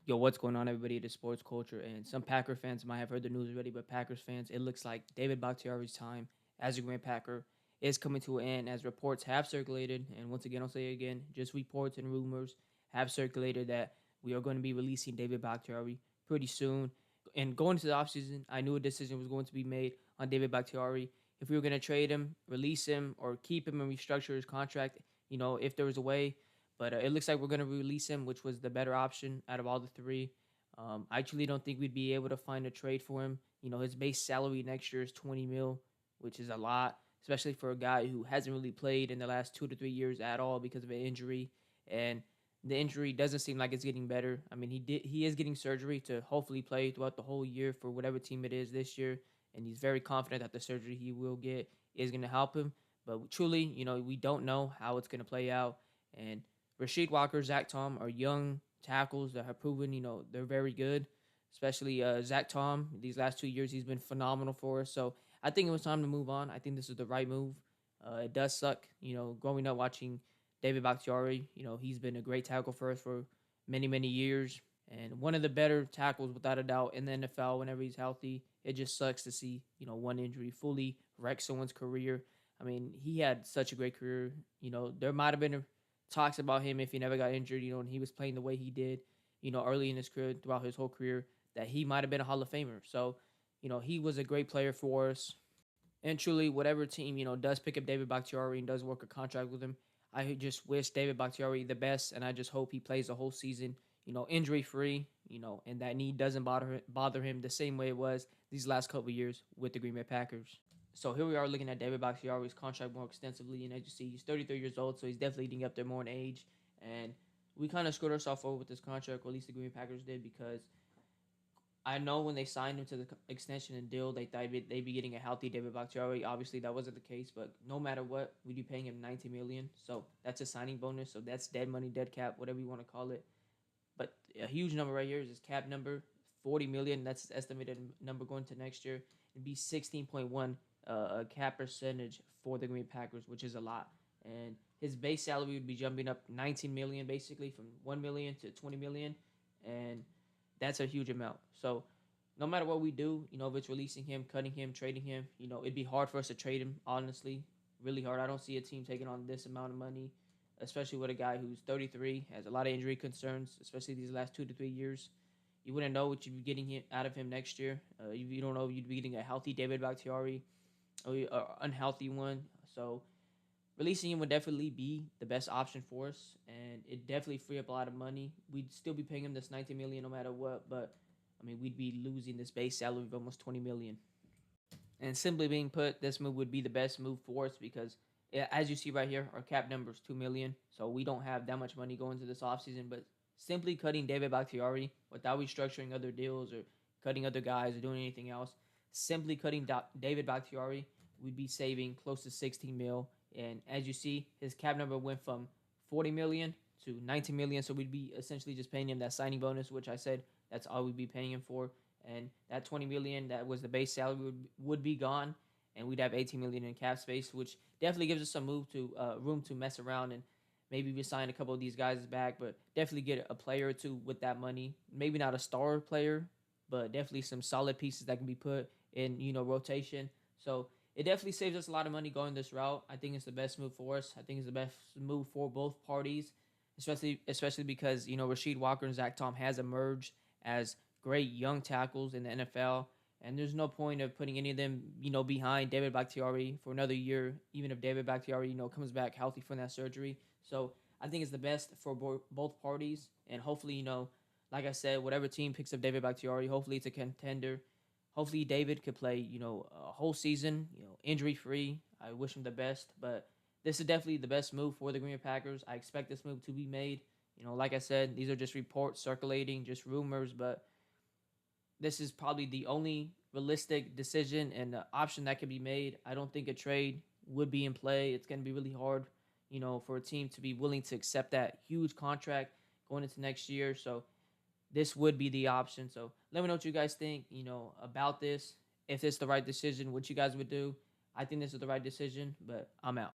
Yo, what's going on, everybody? The sports culture, and some Packer fans might have heard the news already, but Packers fans, it looks like David Bakhtiari's time as a Green Packer is coming to an end, as reports have circulated. And once again, I'll say it again, just reports and rumors have circulated that we are going to be releasing David Bakhtiari pretty soon. And going into the offseason, I knew a decision was going to be made on David Bakhtiari. If we were going to trade him, release him, or keep him and restructure his contract, if there was a way. But it looks like we're going to release him, which was the better option out of all the three. I actually don't think we'd be able to find a trade for him. His base salary next year is 20 mil, which is a lot, especially for a guy who hasn't really played in the last 2 to 3 years at all because of an injury. And the injury doesn't seem like it's getting better. I mean, he is getting surgery to hopefully play throughout the whole year for whatever team it is this year, and he's very confident that the surgery he will get is going to help him. But truly, we don't know how it's going to play out. And Rasheed Walker, Zach Tom are young tackles that have proven, they're very good. Especially Zach Tom. These last 2 years, he's been phenomenal for us. So I think it was time to move on. I think this is the right move. It does suck, growing up watching David Bakhtiari. He's been a great tackle for us for many, many years. And one of the better tackles, without a doubt, in the NFL whenever he's healthy. It just sucks to see, one injury fully wreck someone's career. I mean, he had such a great career. There might have been talks about him if he never got injured, and he was playing the way he did, early in his career, throughout his whole career, that he might have been a Hall of Famer. So, he was a great player for us. And truly, whatever team, does pick up David Bakhtiari and does work a contract with him, I just wish David Bakhtiari the best, and I just hope he plays the whole season, injury free, and that knee doesn't bother him the same way it was these last couple of years with the Green Bay Packers. So here we are looking at David Bakhtiari's contract more extensively, and as you see, he's 33 years old, so he's definitely getting up there more in age. And we kind of screwed ourselves over with this contract, or at least the Green Bay Packers did, because I know when they signed him to the extension and deal, they thought they'd be getting a healthy David Bakhtiari. Obviously, that wasn't the case, but no matter what, we'd be paying him 90 million. So that's a signing bonus. So that's dead money, dead cap, whatever you want to call it. But a huge number right here is his cap number, 40 million. That's his estimated number going to next year. It'd be 16.1 cap percentage for the Green Bay Packers, which is a lot. And his base salary would be jumping up 19 million, basically from 1 million to 20 million, and that's a huge amount. So no matter what we do, if it's releasing him, cutting him, trading him, it'd be hard for us to trade him. Honestly, really hard. I don't see a team taking on this amount of money, especially with a guy who's 33, has a lot of injury concerns, especially these last 2 to 3 years. You wouldn't know what you'd be getting out of him next year. You don't know if you'd be getting a healthy David Bakhtiari or an unhealthy one. So releasing him would definitely be the best option for us, and it definitely free up a lot of money. We'd still be paying him this 19 million no matter what, but I mean we'd be losing this base salary of almost 20 million. And simply being put, this move would be the best move for us because, as you see right here, our cap number is 2 million, so we don't have that much money going to this offseason. But simply cutting David Bakhtiari without restructuring other deals or cutting other guys or doing anything else, simply cutting David Bakhtiari, we'd be saving close to 16 mil. And as you see, his cap number went from 40 million to 19 million, so we'd be essentially just paying him that signing bonus, which I said that's all we'd be paying him for. And that 20 million that was the base salary would be gone, and we'd have 18 million in cap space, which definitely gives us some room to mess around and maybe we sign a couple of these guys back, but definitely get a player or two with that money. Maybe not a star player, but definitely some solid pieces that can be put in rotation. So it definitely saves us a lot of money going this route. I think it's the best move for us. I think it's the best move for both parties, especially because Rasheed Walker and Zach Tom has emerged as great young tackles in the NFL. And there's no point of putting any of them, behind David Bakhtiari for another year, even if David Bakhtiari, comes back healthy from that surgery. So I think it's the best for both parties. And hopefully, like I said, whatever team picks up David Bakhtiari, hopefully it's a contender. Hopefully David could play, a whole season, injury free. I wish him the best. But this is definitely the best move for the Green Bay Packers. I expect this move to be made. Like I said, these are just reports circulating, just rumors, but this is probably the only realistic decision and option that can be made. I don't think a trade would be in play. It's going to be really hard, for a team to be willing to accept that huge contract going into next year. So this would be the option. So let me know what you guys think, about this. If it's the right decision, what you guys would do. I think this is the right decision, but I'm out.